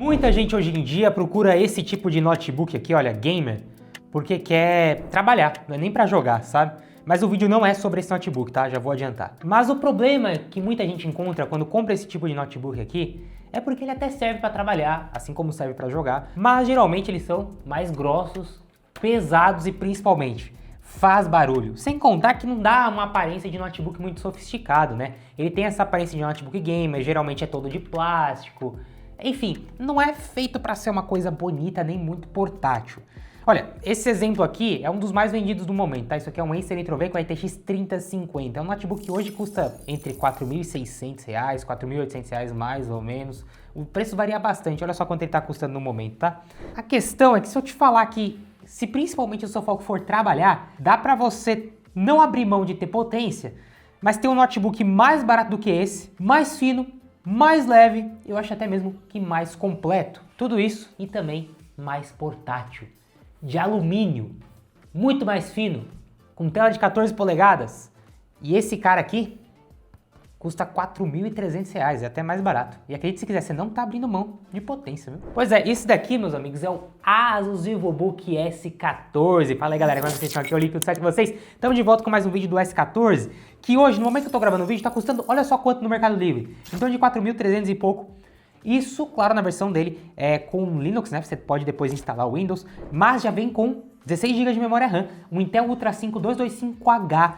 Muita gente hoje em dia procura esse tipo de notebook aqui, olha, gamer, porque quer trabalhar, não é nem pra jogar, sabe? Mas o vídeo não é sobre esse notebook, tá? Já vou adiantar. Mas o problema que muita gente encontra quando compra esse tipo de notebook aqui é porque ele até serve pra trabalhar, assim como serve pra jogar, mas geralmente eles são mais grossos, pesados e principalmente faz barulho. Sem contar que não dá uma aparência de notebook muito sofisticado, né? Ele tem essa aparência de notebook gamer, geralmente é todo de plástico. Enfim, não é feito para ser uma coisa bonita nem muito portátil. Olha, esse exemplo aqui é um dos mais vendidos do momento, tá? Isso aqui é um Acer Nitro V com a RTX 3050. É um notebook que hoje custa entre R$ 4.600, R$ 4.800 mais ou menos. O preço varia bastante, olha só quanto ele tá custando no momento, tá? A questão é que se eu te falar que, se principalmente o seu foco for trabalhar, dá pra você não abrir mão de ter potência, mas ter um notebook mais barato do que esse, mais fino, mais leve, eu acho até mesmo que mais completo. Tudo isso e também mais portátil. De alumínio, muito mais fino, com tela de 14 polegadas. E esse cara aqui custa R$ 4.300, é até mais barato. E acredite se quiser, você não tá abrindo mão de potência, viu? Pois é, esse daqui, meus amigos, é o Asus VivoBook S14. Fala aí, galera, como vocês estão aqui? Eu li tudo certo com vocês. Estamos de volta com mais um vídeo do S14, que hoje, no momento que eu tô gravando o vídeo, tá custando, olha só quanto no Mercado Livre. Então de 4.300 e pouco. Isso, claro, na versão dele é com Linux, né? Você pode depois instalar o Windows, mas já vem com 16 GB de memória RAM, um Intel Ultra 5 225H.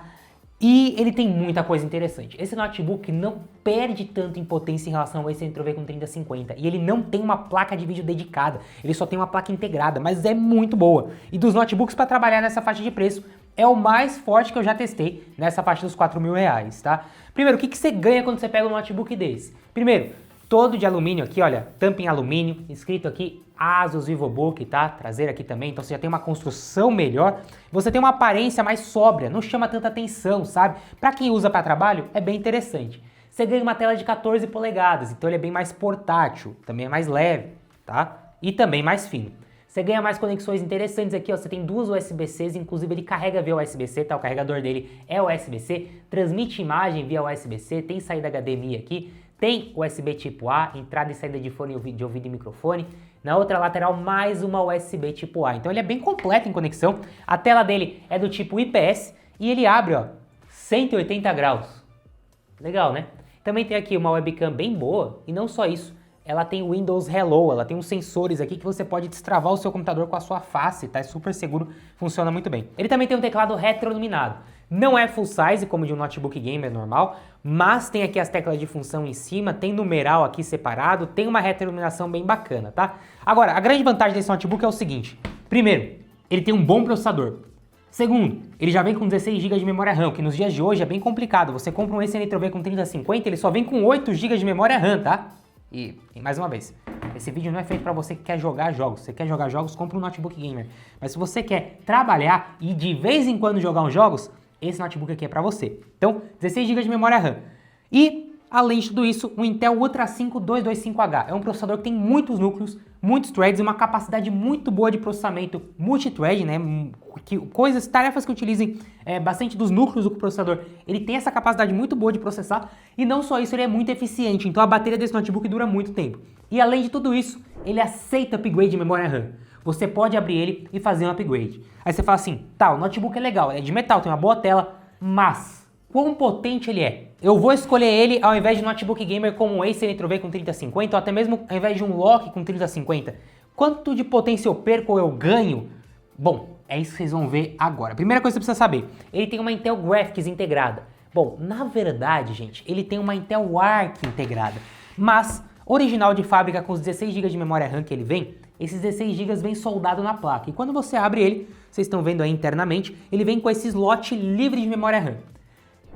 E ele tem muita coisa interessante. Esse notebook não perde tanto em potência em relação ao Acer Nitro V com 3050. E ele não tem uma placa de vídeo dedicada. Ele só tem uma placa integrada, mas é muito boa. E dos notebooks para trabalhar nessa faixa de preço, é o mais forte que eu já testei nessa faixa dos R$ 4.000, tá? Primeiro, o que você ganha quando você pega um notebook desse? Primeiro, todo de alumínio aqui, olha, tampa em alumínio, escrito aqui Asus VivoBook, tá? Traseira aqui também, então você já tem uma construção melhor. Você tem uma aparência mais sóbria, não chama tanta atenção, sabe? Pra quem usa para trabalho, é bem interessante. Você ganha uma tela de 14 polegadas, então ele é bem mais portátil, também é mais leve, tá? E também mais fino. Você ganha mais conexões interessantes aqui, ó. Você tem duas USB-Cs, inclusive ele carrega via USB-C, tá? O carregador dele é USB-C, transmite imagem via USB-C, tem saída HDMI aqui, tem USB tipo A, entrada e saída de fone de ouvido e microfone. Na outra lateral, mais uma USB tipo A. Então ele é bem completo em conexão. A tela dele é do tipo IPS e ele abre, ó, 180 graus. Legal, né? Também tem aqui uma webcam bem boa e não só isso. Ela tem o Windows Hello, ela tem uns sensores aqui que você pode destravar o seu computador com a sua face, tá? É super seguro, funciona muito bem. Ele também tem um teclado retroiluminado. Não é full size, como de um notebook gamer normal, mas tem aqui as teclas de função em cima, tem numeral aqui separado, tem uma retroiluminação bem bacana, tá? Agora, a grande vantagem desse notebook é o seguinte. Primeiro, ele tem um bom processador. Segundo, ele já vem com 16 GB de memória RAM, que nos dias de hoje é bem complicado. Você compra um Acer Nitro V com 3050, ele só vem com 8 GB de memória RAM, tá? E mais uma vez, esse vídeo não é feito para você que quer jogar jogos. Se você quer jogar jogos, compra um notebook gamer. Mas se você quer trabalhar e de vez em quando jogar uns jogos, esse notebook aqui é para você. Então, 16 GB de memória RAM. E, além de tudo isso, um Intel Ultra 5 225H. É um processador que tem muitos núcleos, muitos threads e uma capacidade muito boa de processamento multithread, né? Tarefas que utilizem bastante dos núcleos do processador. Ele tem essa capacidade muito boa de processar e não só isso, ele é muito eficiente. Então a bateria desse notebook dura muito tempo. E além de tudo isso, ele aceita upgrade de memória RAM. Você pode abrir ele e fazer um upgrade. Aí você fala assim, tá, o notebook é legal, é de metal, tem uma boa tela, mas quão potente ele é? Eu vou escolher ele ao invés de um notebook gamer como um Acer Nitro V com 3050 ou até mesmo ao invés de um Lock com 3050. Quanto de potência eu perco ou eu ganho? Bom, é isso que vocês vão ver agora. Primeira coisa que você precisa saber, ele tem uma Intel Graphics integrada. Bom, na verdade, gente, ele tem uma Intel Arc integrada, mas original de fábrica com os 16 GB de memória RAM que ele vem, esses 16 GB vem soldado na placa. E quando você abre ele, vocês estão vendo aí internamente, ele vem com esse slot livre de memória RAM.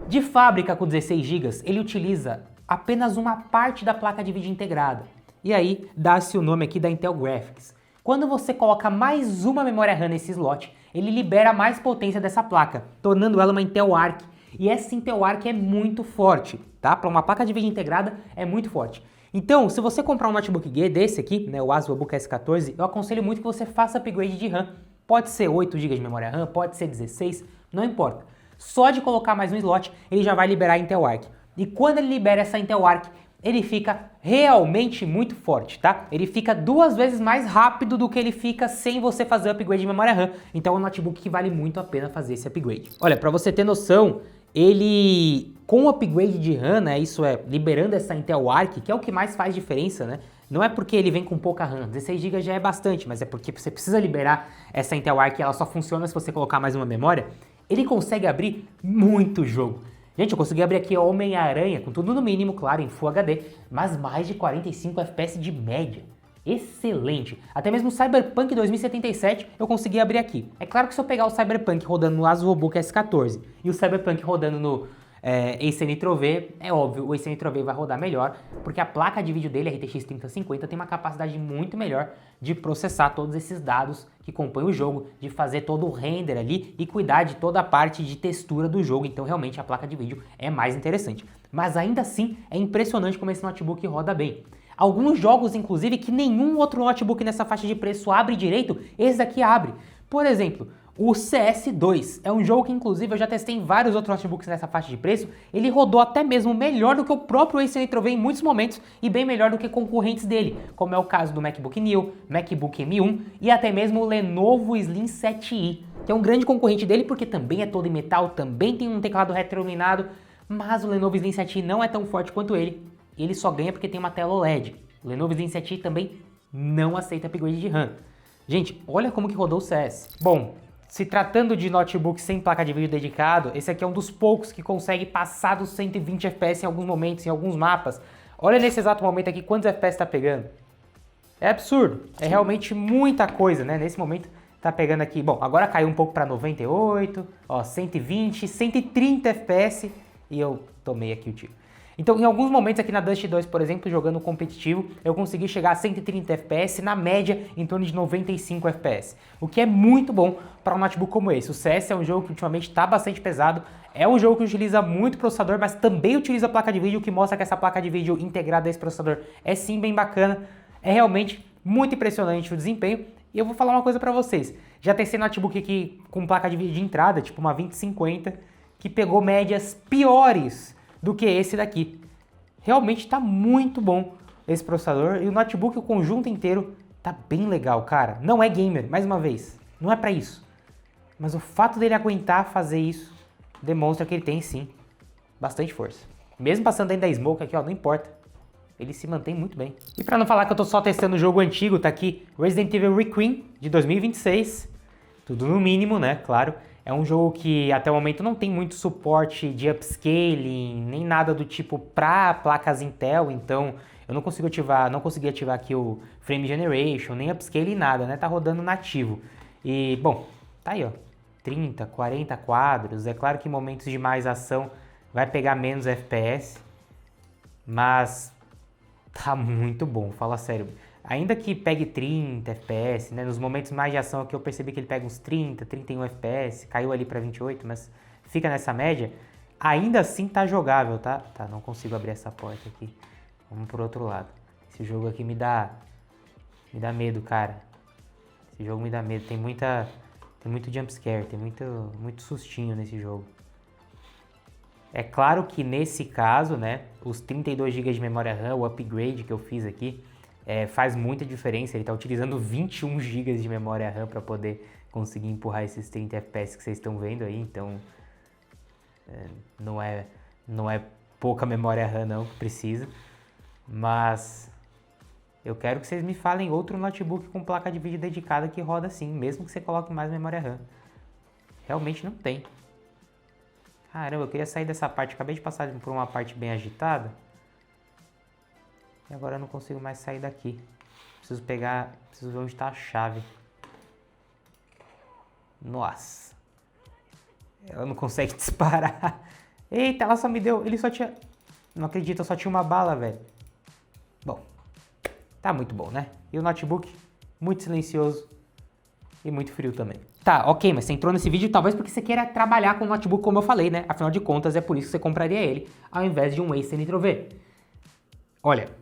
De fábrica com 16 GB, ele utiliza apenas uma parte da placa de vídeo integrada. E aí dá-se o nome aqui da Intel Graphics. Quando você coloca mais uma memória RAM nesse slot, ele libera mais potência dessa placa, tornando ela uma Intel Arc. E essa Intel Arc é muito forte, tá? Para uma placa de vídeo integrada é muito forte. Então, se você comprar um notebook desse aqui, né, o Asus VivoBook S14, eu aconselho muito que você faça upgrade de RAM. Pode ser 8 GB de memória RAM, pode ser 16, não importa. Só de colocar mais um slot, ele já vai liberar a Intel Arc. E quando ele libera essa Intel Arc, ele fica realmente muito forte, tá? Ele fica 2 vezes mais rápido do que ele fica sem você fazer o upgrade de memória RAM. Então é um notebook que vale muito a pena fazer esse upgrade. Olha, para você ter noção, ele com o upgrade de RAM, né, isso é, liberando essa Intel Arc, que é o que mais faz diferença, né? Não é porque ele vem com pouca RAM, 16 GB já é bastante, mas é porque você precisa liberar essa Intel Arc e ela só funciona se você colocar mais uma memória. Ele consegue abrir muito jogo. Gente, eu consegui abrir aqui Homem-Aranha, com tudo no mínimo, claro, em Full HD, mas mais de 45 FPS de média. Excelente! Até mesmo o Cyberpunk 2077 eu consegui abrir aqui. É claro que se eu pegar o Cyberpunk rodando no ASUSBook S14 e o Cyberpunk rodando no Ace Nitro V, é óbvio, o Ace Nitro V vai rodar melhor, porque a placa de vídeo dele, a RTX 3050, tem uma capacidade muito melhor de processar todos esses dados que compõem o jogo, de fazer todo o render ali e cuidar de toda a parte de textura do jogo, então realmente a placa de vídeo é mais interessante. Mas ainda assim, é impressionante como esse notebook roda bem. Alguns jogos, inclusive, que nenhum outro notebook nessa faixa de preço abre direito, esse daqui abre. Por exemplo, o CS2 é um jogo que, inclusive, eu já testei em vários outros notebooks nessa faixa de preço. Ele rodou até mesmo melhor do que o próprio Ace Nitro V em muitos momentos e bem melhor do que concorrentes dele, como é o caso do MacBook Neo, MacBook M1 e até mesmo o Lenovo Slim 7i, que é um grande concorrente dele porque também é todo em metal, também tem um teclado retroiluminado, mas o Lenovo Slim 7i não é tão forte quanto ele. Ele só ganha porque tem uma tela OLED. O Lenovo Slim 7i também não aceita upgrade de RAM. Gente, olha como que rodou o CS. Bom, se tratando de notebook sem placa de vídeo dedicado, esse aqui é um dos poucos que consegue passar dos 120 FPS em alguns momentos, em alguns mapas. Olha nesse exato momento aqui quantos FPS está pegando. É absurdo, é realmente muita coisa, né? Nesse momento tá pegando aqui, bom, agora caiu um pouco para 98, ó, 120, 130 FPS e eu tomei aqui o tiro. Então, em alguns momentos aqui na Dust 2, por exemplo, jogando competitivo, eu consegui chegar a 130 FPS, na média em torno de 95 FPS, o que é muito bom para um notebook como esse. O CS é um jogo que ultimamente está bastante pesado, é um jogo que utiliza muito processador, mas também utiliza placa de vídeo, o que mostra que essa placa de vídeo integrada a esse processador é sim bem bacana, é realmente muito impressionante o desempenho. E eu vou falar uma coisa para vocês, já testei notebook aqui com placa de vídeo de entrada, tipo uma 2050, que pegou médias piores do que esse daqui. Realmente está muito bom esse processador e o notebook, o conjunto inteiro, tá bem legal, cara. Não é gamer, mais uma vez, não é para isso. Mas o fato dele aguentar fazer isso demonstra que ele tem sim bastante força. Mesmo passando dentro da smoke aqui, ó, não importa. Ele se mantém muito bem. E para não falar que eu tô só testando o jogo antigo, tá aqui Resident Evil Requiem de 2026. Tudo no mínimo, né? Claro. É um jogo que até o momento não tem muito suporte de upscaling, nem nada do tipo para placas Intel, então eu não consegui ativar aqui o Frame Generation, nem upscaling, nada, né? Tá rodando nativo. E, bom, tá aí, ó, 30, 40 quadros. É claro que em momentos de mais ação vai pegar menos FPS, mas tá muito bom, fala sério. Ainda que pegue 30 FPS, né, nos momentos mais de ação aqui eu percebi que ele pega uns 30, 31 FPS, caiu ali para 28, mas fica nessa média, ainda assim tá jogável, tá? Tá, não consigo abrir essa porta aqui. Vamos pro outro lado. Esse jogo aqui me dá medo, cara. Esse jogo me dá medo, tem muito jumpscare, tem muito sustinho nesse jogo. É claro que nesse caso, né, os 32 GB de memória RAM, o upgrade que eu fiz aqui, faz muita diferença. Ele está utilizando 21 GB de memória RAM para poder conseguir empurrar esses 30 FPS que vocês estão vendo aí, então não é pouca memória RAM não que precisa, mas eu quero que vocês me falem outro notebook com placa de vídeo dedicada que roda assim, mesmo que você coloque mais memória RAM. Realmente não tem. Caramba, eu queria sair dessa parte, acabei de passar por uma parte bem agitada. E agora eu não consigo mais sair daqui. Preciso ver onde está a chave. Nossa. Ela não consegue disparar. Eita, ela só me deu... Ele só tinha... Não acredito, eu só tinha uma bala, velho. Bom, tá muito bom, né? E o notebook, muito silencioso e muito frio também. Tá, ok, mas você entrou nesse vídeo talvez porque você queira trabalhar com o notebook como eu falei, né? Afinal de contas, é por isso que você compraria ele, ao invés de um Ace Nitro V. Olha...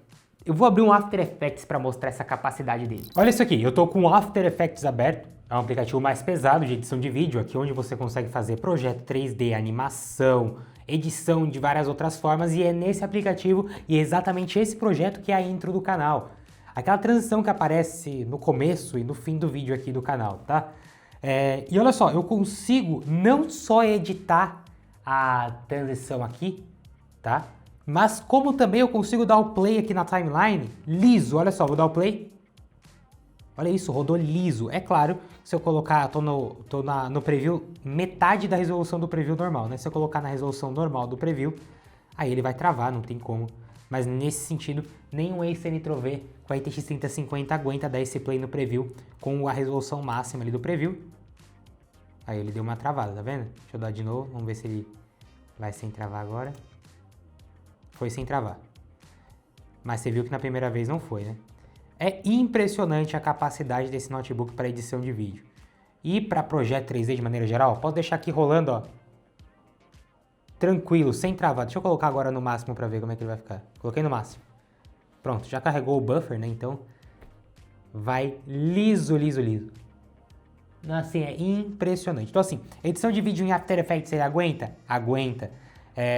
Eu vou abrir um After Effects para mostrar essa capacidade dele. Olha isso aqui, eu tô com o After Effects aberto. É um aplicativo mais pesado de edição de vídeo, aqui onde você consegue fazer projeto 3D, animação, edição de várias outras formas, e é nesse aplicativo e é exatamente esse projeto que é a intro do canal. Aquela transição que aparece no começo e no fim do vídeo aqui do canal, tá? E olha só, eu consigo não só editar a transição aqui, tá? Mas como também eu consigo dar o play aqui na timeline liso. Olha só, vou dar o play. Olha isso, rodou liso. É claro, se eu colocar, tô no preview, metade da resolução do preview normal, né? Se eu colocar na resolução normal do preview, aí ele vai travar, não tem como. Mas nesse sentido, nem o Acer Nitro V com a RTX 3050 aguenta dar esse play no preview com a resolução máxima ali do preview. Aí ele deu uma travada, tá vendo? Deixa eu dar de novo, vamos ver se ele vai sem travar agora. Foi sem travar. Mas você viu que na primeira vez não foi, né? É impressionante a capacidade desse notebook para edição de vídeo. E para projeto 3D de maneira geral, posso deixar aqui rolando, ó. Tranquilo, sem travar. Deixa eu colocar agora no máximo para ver como é que ele vai ficar. Coloquei no máximo. Pronto, já carregou o buffer, né? Então vai liso, liso, liso. Assim, é impressionante. Então assim, edição de vídeo em After Effects, ele aguenta? Aguenta.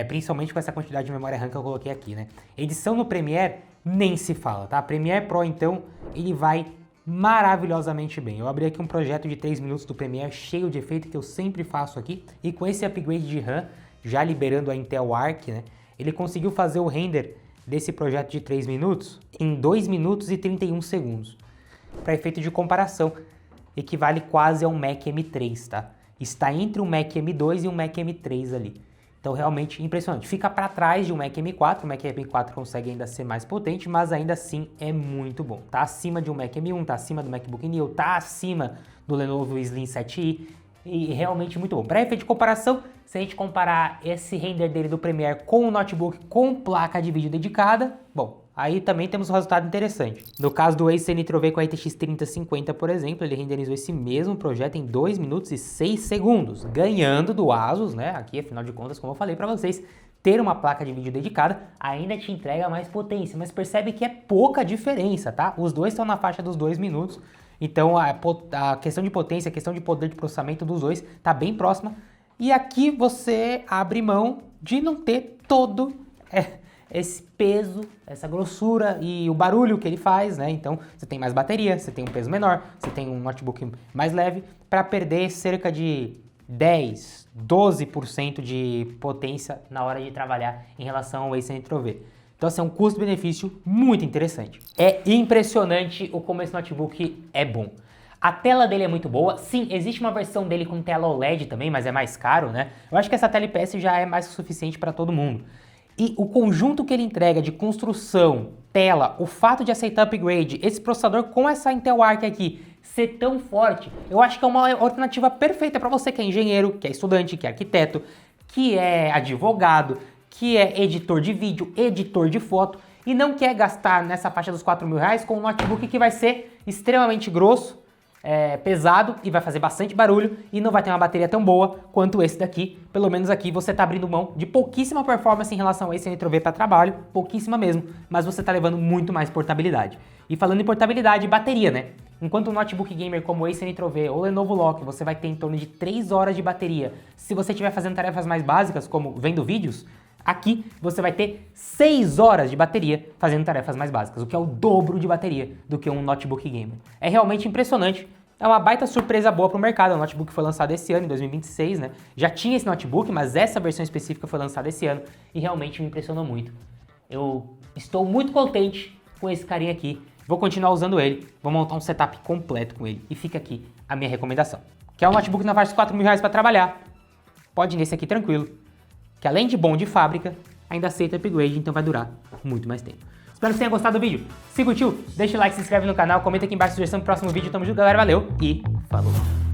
Principalmente com essa quantidade de memória RAM que eu coloquei aqui, né? Edição no Premiere nem se fala, tá? Premiere Pro, então, ele vai maravilhosamente bem. Eu abri aqui um projeto de 3 minutos do Premiere cheio de efeito que eu sempre faço aqui, e com esse upgrade de RAM, já liberando a Intel Arc, né? Ele conseguiu fazer o render desse projeto de 3 minutos em 2 minutos e 31 segundos. Para efeito de comparação, equivale quase a um Mac M3, tá? Está entre um Mac M2 e um Mac M3 ali. Então, realmente impressionante. Fica para trás de um Mac M4, o Mac M4 consegue ainda ser mais potente, mas ainda assim é muito bom. Tá acima de um Mac M1, tá acima do MacBook Neo, tá acima do Lenovo Slim 7i, e realmente muito bom. Para efeito de comparação, se a gente comparar esse render dele do Premiere com o notebook com placa de vídeo dedicada, bom, aí também temos um resultado interessante. No caso do Acer Nitro V com a RTX 3050, por exemplo, ele renderizou esse mesmo projeto em 2 minutos e 6 segundos, ganhando do Asus, né? Aqui, afinal de contas, como eu falei para vocês, ter uma placa de vídeo dedicada ainda te entrega mais potência, mas percebe que é pouca diferença, tá? Os dois estão na faixa dos 2 minutos, então a questão de potência, a questão de poder de processamento dos dois tá bem próxima. E aqui você abre mão de não ter todo esse peso, essa grossura e o barulho que ele faz, né? Então você tem mais bateria, você tem um peso menor, você tem um notebook mais leve para perder cerca de 10, 12% de potência na hora de trabalhar em relação ao Acer Nitro V. Então assim, é um custo-benefício muito interessante. É impressionante o como esse notebook é bom. A tela dele é muito boa. Sim, existe uma versão dele com tela OLED também, mas é mais caro, né? Eu acho que essa tela IPS já é mais que suficiente para todo mundo. E o conjunto que ele entrega de construção, tela, o fato de aceitar upgrade, esse processador com essa Intel Arc aqui ser tão forte, eu acho que é uma alternativa perfeita para você que é engenheiro, que é estudante, que é arquiteto, que é advogado, que é editor de vídeo, editor de foto e não quer gastar nessa faixa dos R$4.000 com um notebook que vai ser extremamente grosso, pesado e vai fazer bastante barulho e não vai ter uma bateria tão boa quanto esse daqui. Pelo menos aqui você está abrindo mão de pouquíssima performance em relação a esse Nitro V para trabalho, pouquíssima mesmo, mas você está levando muito mais portabilidade. E falando em portabilidade, bateria, né? Enquanto um notebook gamer como o Acer Nitro V ou Lenovo Lock, você vai ter em torno de 3 horas de bateria. Se você estiver fazendo tarefas mais básicas, como vendo vídeos, aqui você vai ter 6 horas de bateria fazendo tarefas mais básicas, o que é o dobro de bateria do que um notebook gamer. É realmente impressionante, é uma baita surpresa boa para o mercado. O notebook foi lançado esse ano, em 2026, né? Já tinha esse notebook, mas essa versão específica foi lançada esse ano e realmente me impressionou muito. Eu estou muito contente com esse carinha aqui, vou continuar usando ele, vou montar um setup completo com ele e fica aqui a minha recomendação. Quer um notebook na faixa de R$4.000 para trabalhar? Pode ir nesse aqui tranquilo, que além de bom de fábrica, ainda aceita upgrade, então vai durar muito mais tempo. Espero que você tenha gostado do vídeo. Se curtiu, deixa o like, se inscreve no canal, comenta aqui embaixo a sugestão do próximo vídeo. Tamo junto, galera. Valeu e falou!